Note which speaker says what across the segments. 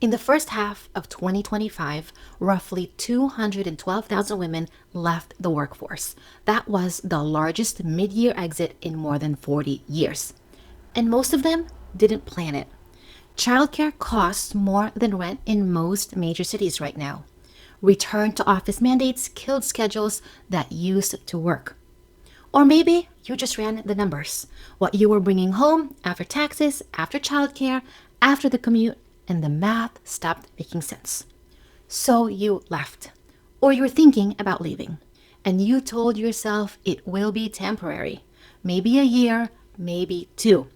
Speaker 1: In the first half of 2025, roughly 212,000 women left the workforce. That was the largest mid-year exit in more than 40 years. And most of them didn't plan it. Childcare costs more than rent in most major cities right now. Return to office mandates killed schedules that used to work. Or maybe you just ran the numbers. What you were bringing home after taxes, after childcare, after the commute, and the math stopped making sense. So you left. Or you were thinking about leaving. And you told yourself it will be temporary. Maybe a year, maybe two.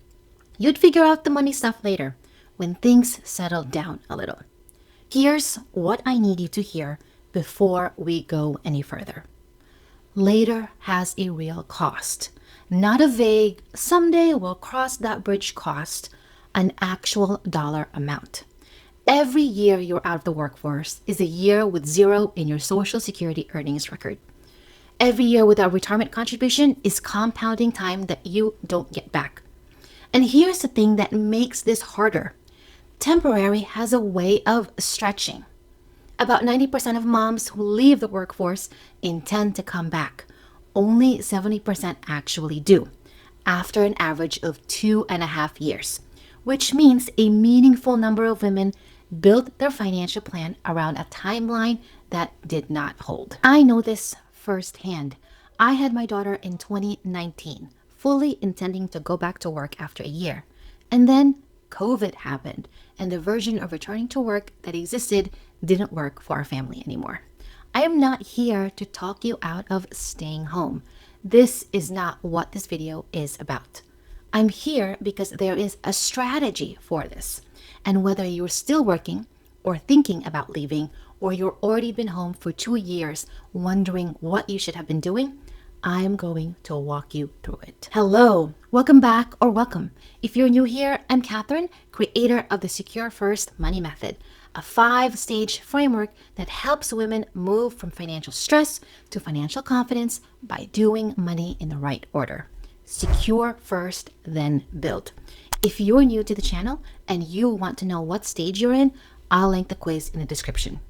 Speaker 1: You'd figure out the money stuff later, when things settled down a little. Here's what I need you to hear before we go any further. Later has a real cost. Not a vague, someday we'll cross that bridge cost, an actual dollar amount. Every year you're out of the workforce is a year with zero in your Social Security earnings record. Every year without retirement contribution is compounding time that you don't get back. And here's the thing that makes this harder. Temporary has a way of stretching. About 90% of moms who leave the workforce intend to come back. Only 70% actually do, after an average of 2.5 years, which means a meaningful number of women built their financial plan around a timeline that did not hold. I know this firsthand. I had my daughter in 2019, fully intending to go back to work after a year. And then COVID happened, and the version of returning to work that existed didn't work for our family anymore. I am not here to talk you out of staying home. This is not what this video is about. I'm here because there is a strategy for this. And whether you're still working or thinking about leaving, or you've already been home for 2 years wondering what you should have been doing, I'm going to walk you through it. Hello, welcome back or welcome. If you're new here, I'm Catherine, creator of the Secure First Money Method, a 5-stage framework that helps women move from financial stress to financial confidence by doing money in the right order. Secure first, then build. If you're new to the channel and you want to know what stage you're in, I'll link the quiz in the description.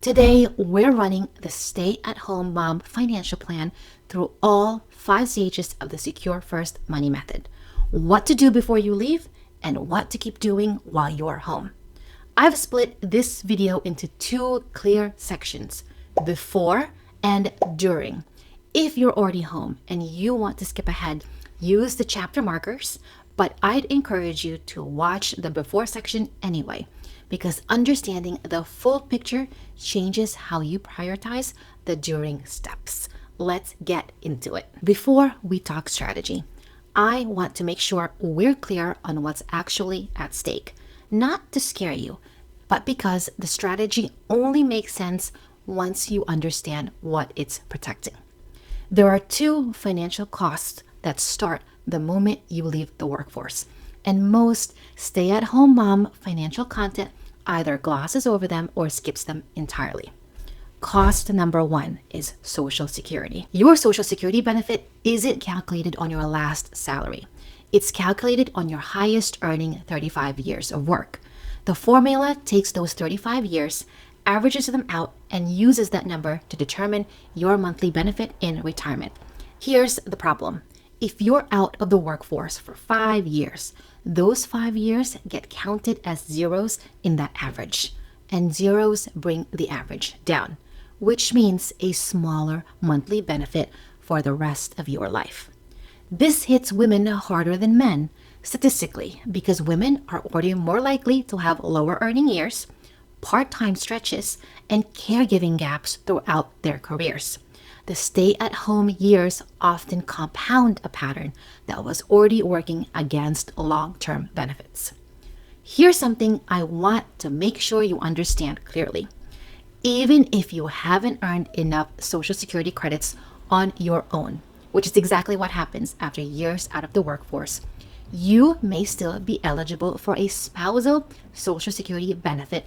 Speaker 1: Today, we're running the Stay-at-Home Mom Financial Plan through all 5 stages of the Secure First Money Method. What to do before you leave and what to keep doing while you're home. I've split this video into 2 clear sections, before and during. If you're already home and you want to skip ahead, use the chapter markers, but I'd encourage you to watch the before section anyway, because understanding the full picture changes how you prioritize the during steps. Let's get into it. Before we talk strategy, I want to make sure we're clear on what's actually at stake. Not to scare you, but because the strategy only makes sense once you understand what it's protecting. There are 2 financial costs that start the moment you leave the workforce, and most stay-at-home mom financial content either glosses over them or skips them entirely. Cost number 1 is Social Security. Your Social Security benefit isn't calculated on your last salary. It's calculated on your highest earning 35 years of work. The formula takes those 35 years, averages them out, and uses that number to determine your monthly benefit in retirement. Here's the problem. If you're out of the workforce for 5 years, those 5 years get counted as zeros in that average, and zeros bring the average down, which means a smaller monthly benefit for the rest of your life. This hits women harder than men, statistically, because women are already more likely to have lower earning years, part-time stretches, and caregiving gaps throughout their careers. The stay-at-home years often compound a pattern that was already working against long-term benefits. Here's something I want to make sure you understand clearly. Even if you haven't earned enough Social Security credits on your own, which is exactly what happens after years out of the workforce, you may still be eligible for a spousal Social Security benefit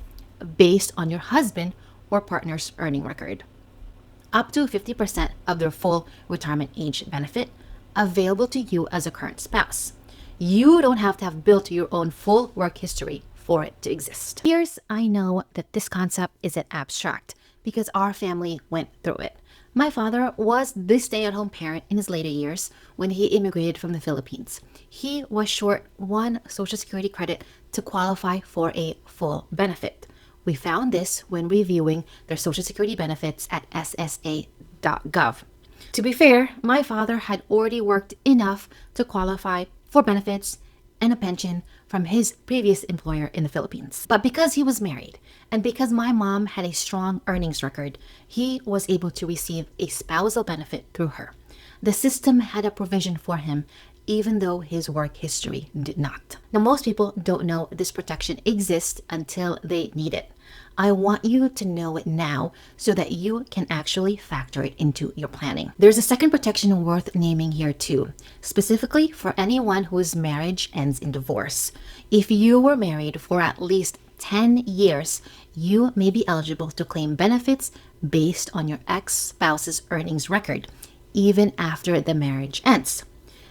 Speaker 1: based on your husband or partner's earning record. Up to 50% of their full retirement age benefit available to you as a current spouse. You don't have to have built your own full work history for it to exist. Here's, I know that this concept isn't abstract because our family went through it. My father was the stay-at-home parent in his later years when he immigrated from the Philippines. He was short one Social Security credit to qualify for a full benefit. We found this when reviewing their Social Security benefits at ssa.gov. To be fair, my father had already worked enough to qualify for benefits and a pension from his previous employer in the Philippines. But because he was married and because my mom had a strong earnings record, he was able to receive a spousal benefit through her. The system had a provision for him even though his work history did not. Now, most people don't know this protection exists until they need it. I want you to know it now so that you can actually factor it into your planning. There's a second protection worth naming here too, specifically for anyone whose marriage ends in divorce. If you were married for at least 10 years, you may be eligible to claim benefits based on your ex-spouse's earnings record, even after the marriage ends.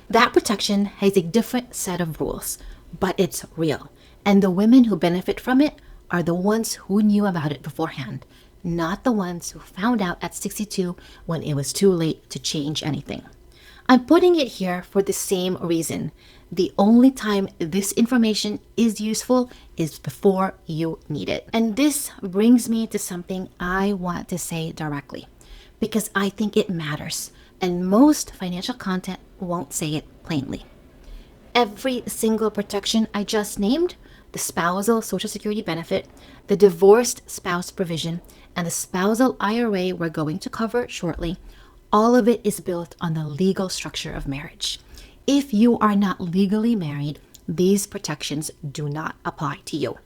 Speaker 1: That protection has a different set of rules, but it's real. And the women who benefit from it are the ones who knew about it beforehand, not the ones who found out at 62 when it was too late to change anything. I'm putting it here for the same reason. The only time this information is useful is before you need it. And this brings me to something I want to say directly, because I think it matters, and most financial content won't say it plainly. Every single protection I just named, the spousal Social Security benefit, the divorced spouse provision, and the spousal IRA we're going to cover shortly, all of it is built on the legal structure of marriage. If you are not legally married, these protections do not apply to you.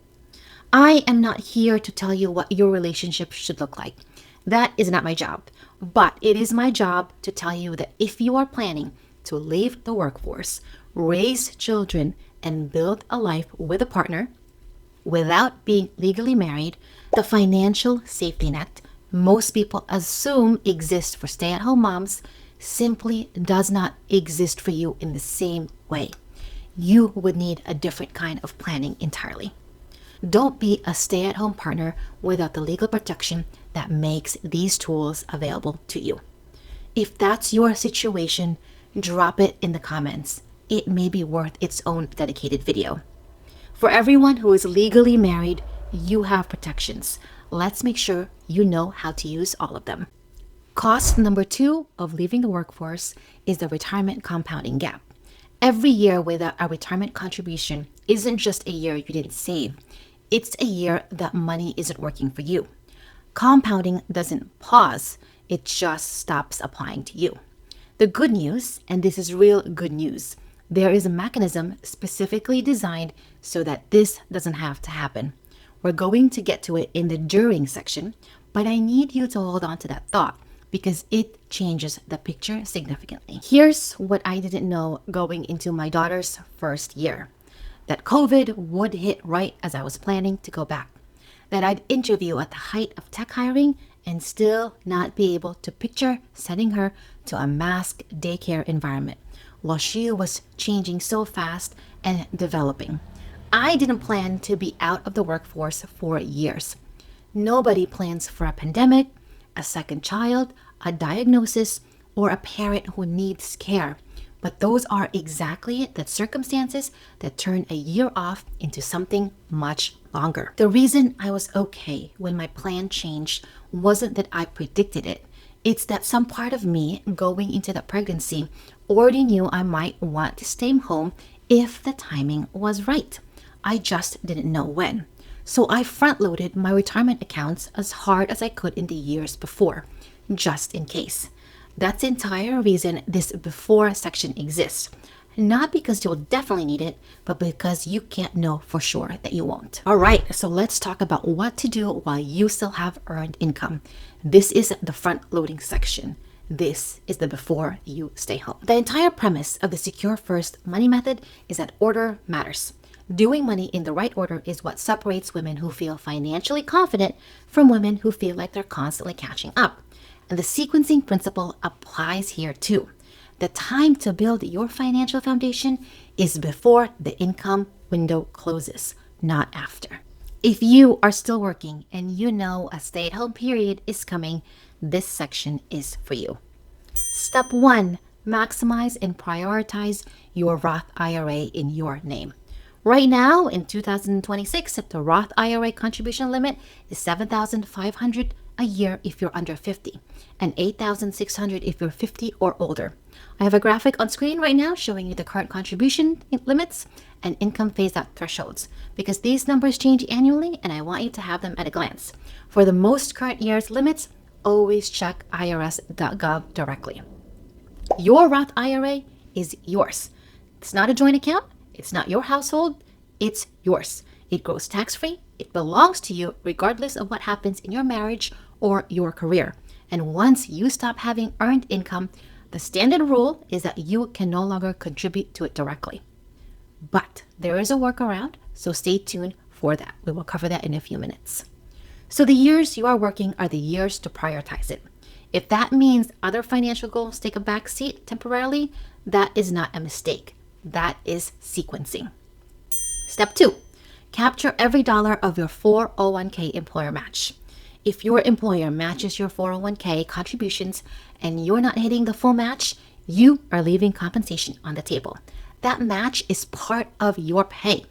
Speaker 1: I am not here to tell you what your relationship should look like. That is not my job. But it is my job to tell you that if you are planning to leave the workforce, raise children, and build a life with a partner without being legally married, the financial safety net most people assume exists for stay-at-home moms simply does not exist for you in the same way. You would need a different kind of planning entirely. Don't be a stay-at-home partner without the legal protection that makes these tools available to you. If that's your situation, drop it in the comments. It may be worth its own dedicated video. For everyone who is legally married, you have protections. Let's make sure you know how to use all of them. Cost number 2 of leaving the workforce is the retirement compounding gap. Every year without a retirement contribution isn't just a year you didn't save. It's a year that money isn't working for you. Compounding doesn't pause, it just stops applying to you. The good news, and this is real good news, there is a mechanism specifically designed so that this doesn't have to happen. We're going to get to it in the during section, but I need you to hold on to that thought because it changes the picture significantly. Here's what I didn't know going into my daughter's first year. That COVID would hit right as I was planning to go back. That I'd interview at the height of tech hiring and still not be able to picture sending her to a mask daycare environment while she was changing so fast and developing. I didn't plan to be out of the workforce for years. Nobody plans for a pandemic, a second child, a diagnosis, or a parent who needs care. But those are exactly the circumstances that turn a year off into something much longer. The reason I was okay when my plan changed wasn't that I predicted it. It's that some part of me going into the pregnancy already knew I might want to stay home if the timing was right. I just didn't know when. So I front-loaded my retirement accounts as hard as I could in the years before, just in case. That's the entire reason this before section exists. Not because you'll definitely need it, but because you can't know for sure that you won't. All right, so let's talk about what to do while you still have earned income. This is the front-loading section. This is the before you stay home. The entire premise of the Secure First money method is that order matters. Doing money in the right order is what separates women who feel financially confident from women who feel like they're constantly catching up. And the sequencing principle applies here too. The time to build your financial foundation is before the income window closes, not after. If you are still working and you know a stay-at-home period is coming, this section is for you. Step 1, maximize and prioritize your Roth IRA in your name. Right now, in 2026, the Roth IRA contribution limit is $7,500 a year if you're under 50 and $8,600 if you're 50 or older. I have a graphic on screen right now showing you the current contribution limits and income phase-out thresholds because these numbers change annually and I want you to have them at a glance. For the most current year's limits, always check irs.gov directly. Your Roth IRA is yours. It's not a joint account. It's not your household. It's yours. It grows tax-free. It belongs to you regardless of what happens in your marriage or your career. And once you stop having earned income, the standard rule is that you can no longer contribute to it directly. But there is a workaround, so stay tuned for that. We will cover that in a few minutes. So the years you are working are the years to prioritize it. If that means other financial goals take a back seat temporarily, that is not a mistake. That is sequencing. Step 2, capture every dollar of your 401k employer match. If your employer matches your 401k contributions and you're not hitting the full match, you are leaving compensation on the table. That match is part of your pay.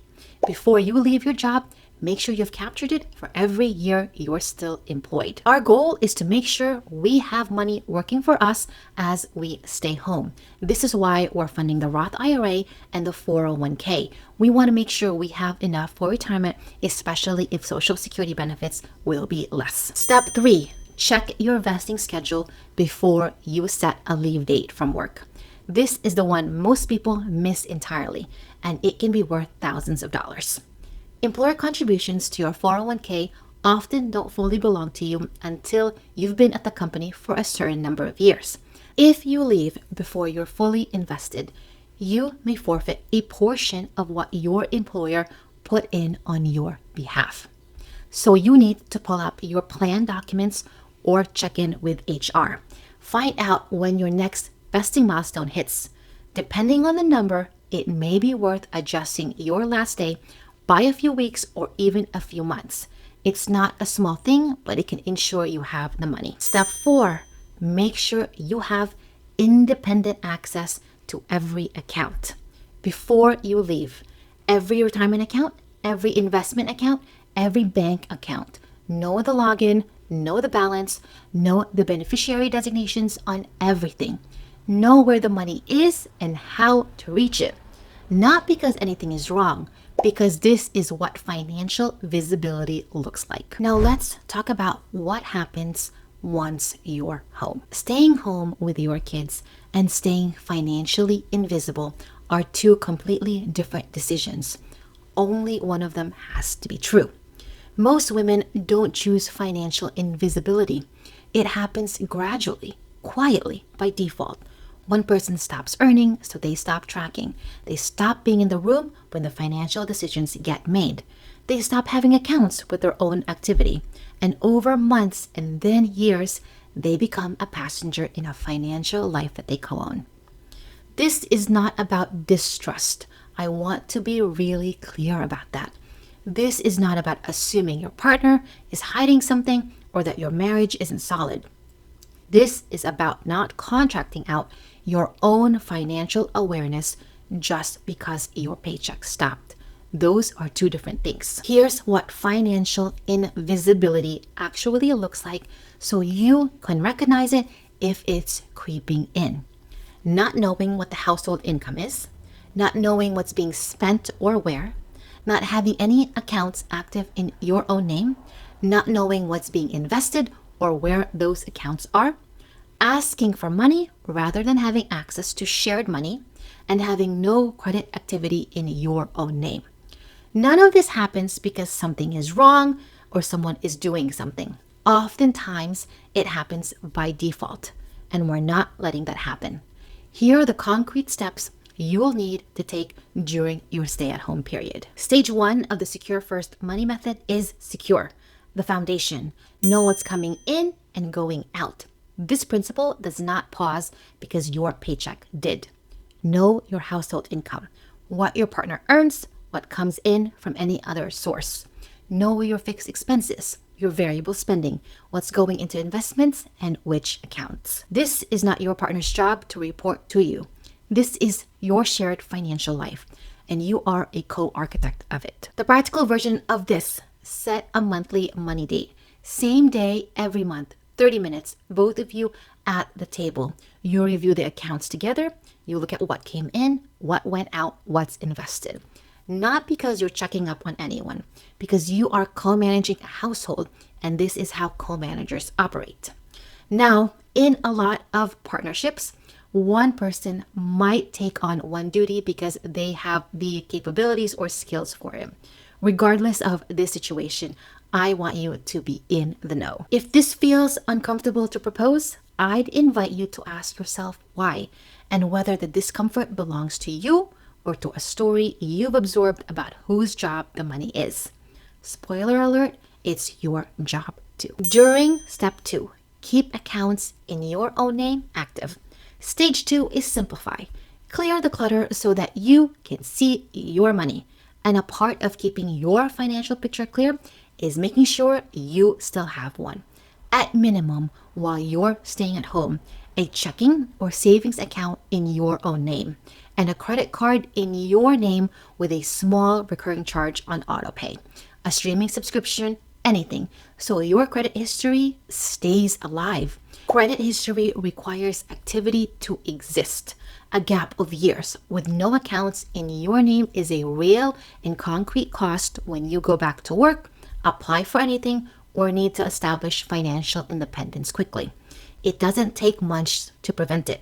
Speaker 1: Before you leave your job, make sure you've captured it for every year you're still employed. Our goal is to make sure we have money working for us as we stay home. This is why we're funding the Roth IRA and the 401k. We want to make sure we have enough for retirement, especially if Social Security benefits will be less. Step 3, check your vesting schedule before you set a leave date from work. This is the one most people miss entirely, and it can be worth thousands of dollars. Employer contributions to your 401k often don't fully belong to you until you've been at the company for a certain number of years. If you leave before you're fully invested, you may forfeit a portion of what your employer put in on your behalf. So you need to pull up your plan documents or check in with HR. Find out when your next vesting milestone hits. Depending on the number, it may be worth adjusting your last day by a few weeks or even a few months. It's not a small thing, but it can ensure you have the money. Step 4, make sure you have independent access to every account. Before you leave, every retirement account, every investment account, every bank account, know the login, know the balance, know the beneficiary designations on everything. Know where the money is and how to reach it. Not because anything is wrong, because this is what financial visibility looks like. Now let's talk about what happens once you're home. Staying home with your kids and staying financially invisible are two completely different decisions. Only one of them has to be true. Most women don't choose financial invisibility. It happens gradually, quietly, by default. One person stops earning, so they stop tracking. They stop being in the room when the financial decisions get made. They stop having accounts with their own activity. And over months and then years, they become a passenger in a financial life that they co-own. This is not about distrust. I want to be really clear about that. This is not about assuming your partner is hiding something or that your marriage isn't solid. This is about not contracting out your own financial awareness just because your paycheck stopped. Those are two different things. Here's what financial invisibility actually looks like so you can recognize it if it's creeping in. Not knowing what the household income is, not knowing what's being spent or where, not having any accounts active in your own name, not knowing what's being invested or where those accounts are, asking for money rather than having access to shared money, and having no credit activity in your own name. None of this happens because something is wrong or someone is doing something. Oftentimes, it happens by default, and we're not letting that happen. Here are the concrete steps you'll need to take during your stay-at-home period. Stage 1 of the Secure First Money Method is secure, the foundation. Know what's coming in and going out. This principle does not pause because your paycheck did. Know your household income, what your partner earns, what comes in from any other source. Know your fixed expenses, your variable spending, what's going into investments, and which accounts. This is not your partner's job to report to you. This is your shared financial life, and you are a co-architect of it. The practical version of this: set a monthly money date. Same day, every month, 30 minutes, both of you at the table. You review the accounts together. You look at what came in, what went out, what's invested. Not because you're checking up on anyone, because you are co-managing a household, and this is how co-managers operate. Now, in a lot of partnerships, one person might take on one duty because they have the capabilities or skills for it. Regardless of this situation, I want you to be in the know. If this feels uncomfortable to propose, I'd invite you to ask yourself why, and whether the discomfort belongs to you or to a story you've absorbed about whose job the money is. Spoiler alert, it's your job too. During step 2, keep accounts in your own name active. Stage 2 is simplify. Clear the clutter so that you can see your money. And a part of keeping your financial picture clear is making sure you still have one. At minimum, while you're staying at home, a checking or savings account in your own name, and a credit card in your name with a small recurring charge on autopay, a streaming subscription, anything, so your credit history stays alive. Credit history requires activity to exist. A gap of years with no accounts in your name is a real and concrete cost when you go back to work, apply for anything, or need to establish financial independence quickly. It doesn't take much to prevent it.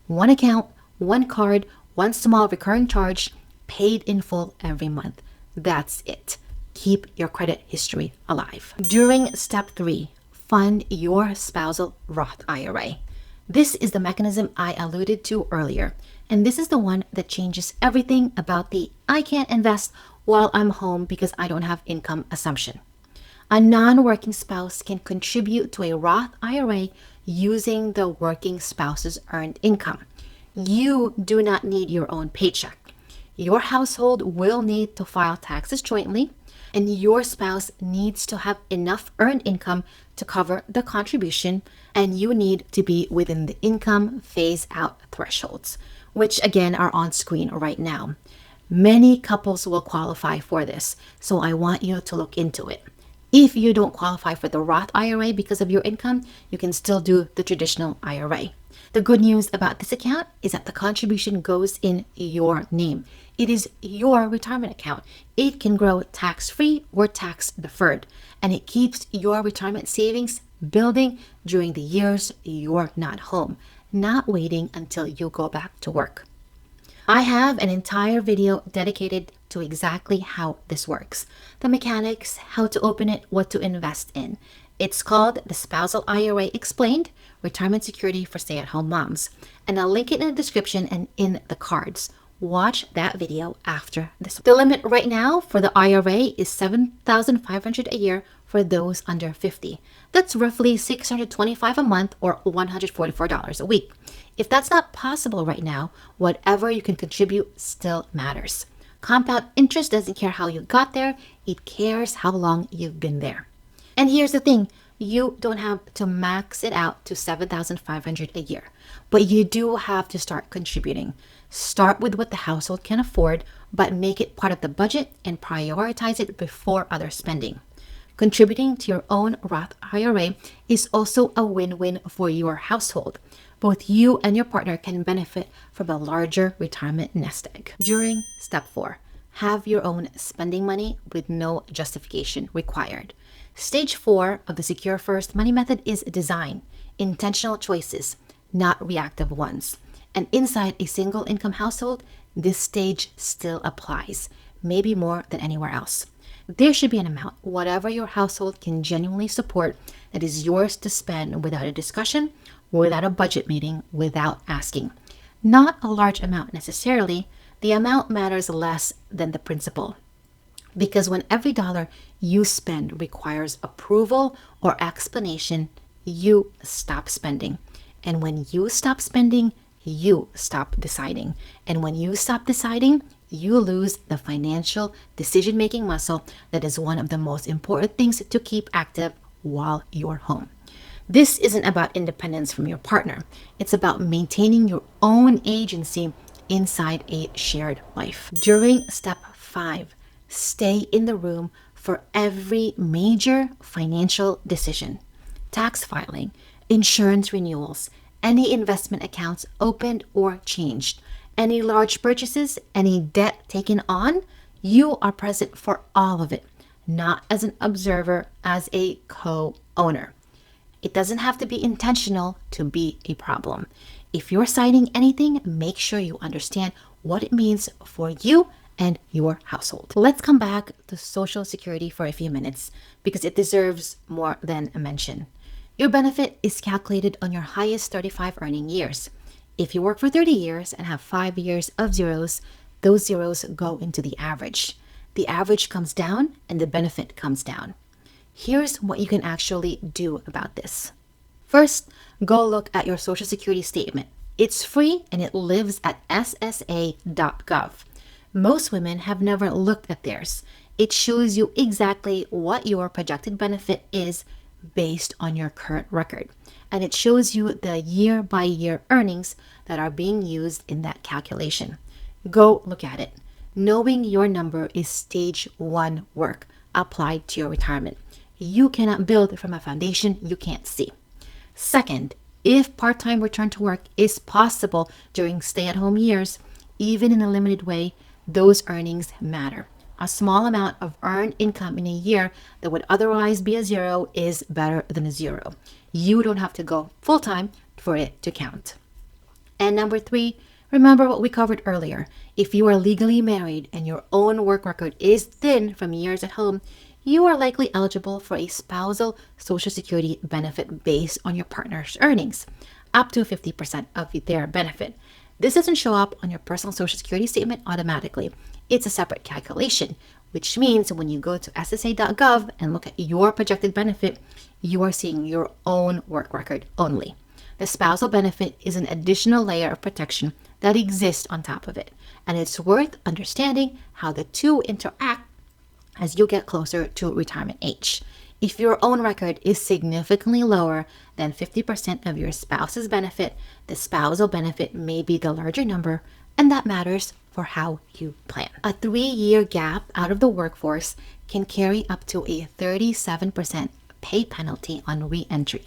Speaker 1: One account, one card, one small recurring charge, paid in full every month. That's it. Keep your credit history alive. During step 3, fund your spousal Roth IRA. This is the mechanism I alluded to earlier, and this is the one that changes everything about the I can't invest while I'm home because I don't have income assumption. A non-working spouse can contribute to a Roth IRA using the working spouse's earned income. You do not need your own paycheck. Your household will need to file taxes jointly, and your spouse needs to have enough earned income to cover the contribution, and you need to be within the income phase-out thresholds, which again are on screen right now. Many couples will qualify for this, so I want you to look into it. If you don't qualify for the Roth IRA because of your income, you can still do the traditional IRA. The good news about this account is that the contribution goes in your name. It is your retirement account. It can grow tax-free or tax-deferred, and it keeps your retirement savings building during the years you're not home, not waiting until you go back to work. I have an entire video dedicated to exactly how this works, the mechanics, how to open it, what to invest in. It's called the Spousal IRA Explained, Retirement Security for Stay-at-Home Moms, and I'll link it in the description and in the cards. Watch that video after this. The limit right now for the IRA is $7,500 a year for those under 50. That's roughly $625 a month or $144 a week. If that's not possible right now, whatever you can contribute still matters. Compound interest doesn't care how you got there, it cares how long you've been there. And here's the thing, you don't have to max it out to $7,500 a year, but you do have to start contributing. Start with what the household can afford, but make it part of the budget and prioritize it before other spending. Contributing to your own Roth IRA is also a win-win for your household. Both you and your partner can benefit from a larger retirement nest egg. During step 4, have your own spending money with no justification required. Stage 4 of the Secure First Money Method is design, intentional choices, not reactive ones. And inside a single income household, this stage still applies, maybe more than anywhere else. There should be an amount, whatever your household can genuinely support, that is yours to spend without a discussion, without a budget meeting, without asking. Not a large amount necessarily. The amount matters less than the principle. Because when every dollar you spend requires approval or explanation, you stop spending. And when you stop spending, you stop deciding. And when you stop deciding, you lose the financial decision-making muscle that is one of the most important things to keep active while you're home. This isn't about independence from your partner. It's about maintaining your own agency inside a shared life. During step 5, stay in the room for every major financial decision. Tax filing, insurance renewals, any investment accounts opened or changed, any large purchases, any debt taken on, you are present for all of it, not as an observer, as a co-owner. It doesn't have to be intentional to be a problem. If you're signing anything, make sure you understand what it means for you and your household. Let's come back to Social Security for a few minutes because it deserves more than a mention. Your benefit is calculated on your highest 35 earning years. If you work for 30 years and have 5 years of zeros, those zeros go into the average. The average comes down and the benefit comes down. Here's what you can actually do about this. First, go look at your Social Security statement. It's free and it lives at ssa.gov. Most women have never looked at theirs. It shows you exactly what your projected benefit is based on your current record. And it shows you the year-by-year earnings that are being used in that calculation. Go look at it. Knowing your number is stage 1 work applied to your retirement. You cannot build from a foundation you can't see. Second, if part-time return to work is possible during stay-at-home years, even in a limited way, those earnings matter. A small amount of earned income in a year that would otherwise be a zero is better than a zero. You don't have to go full-time for it to count. And number 3, remember what we covered earlier. If you are legally married and your own work record is thin from years at home, you are likely eligible for a spousal Social Security benefit based on your partner's earnings, up to 50% of their benefit. This doesn't show up on your personal Social Security statement automatically. It's a separate calculation, which means when you go to ssa.gov and look at your projected benefit, you are seeing your own work record only. The spousal benefit is an additional layer of protection that exists on top of it, and it's worth understanding how the two interact as you get closer to retirement age. If your own record is significantly lower than 50% of your spouse's benefit, the spousal benefit may be the larger number, and that matters for how you plan. A 3-year gap out of the workforce can carry up to a 37% pay penalty on re-entry.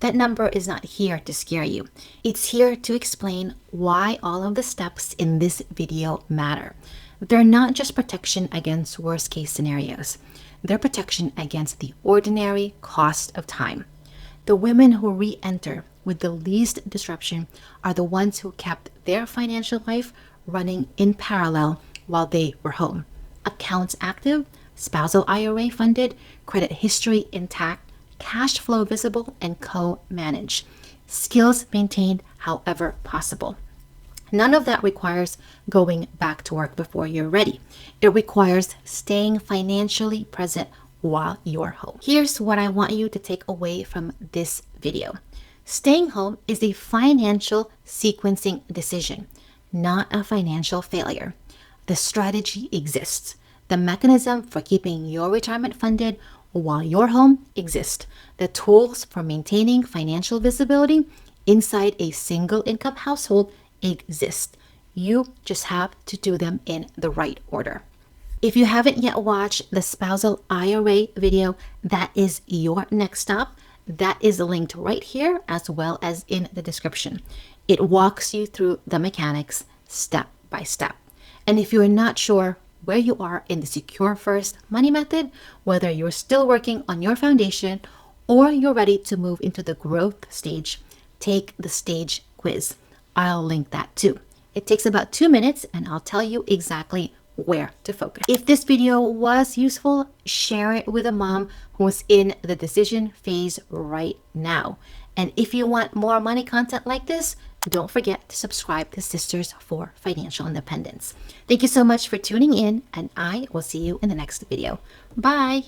Speaker 1: That number is not here to scare you. It's here to explain why all of the steps in this video matter. They're not just protection against worst-case scenarios. They're protection against the ordinary cost of time. The women who re-enter with the least disruption are the ones who kept their financial life running in parallel while they were home. Accounts active, spousal IRA funded, credit history intact, cash flow visible, and co-managed. Skills maintained however possible. None of that requires going back to work before you're ready. It requires staying financially present while you're home. Here's what I want you to take away from this video. Staying home is a financial sequencing decision, not a financial failure. The strategy exists. The mechanism for keeping your retirement funded while you're home exists. The tools for maintaining financial visibility inside a single income household exist. You just have to do them in the right order. If you haven't yet watched the Spousal IRA video, that is your next stop. That is linked right here as well as in the description. It walks you through the mechanics step by step. And if you're not sure where you are in the Secure First money method, whether you're still working on your foundation or you're ready to move into the growth stage, take the stage quiz. I'll link that too. It takes about 2 minutes and I'll tell you exactly where to focus. If this video was useful, share it with a mom who's in the decision phase right now. And if you want more money content like this, don't forget to subscribe to Sisters for Financial Independence. Thank you so much for tuning in, and I will see you in the next video. Bye.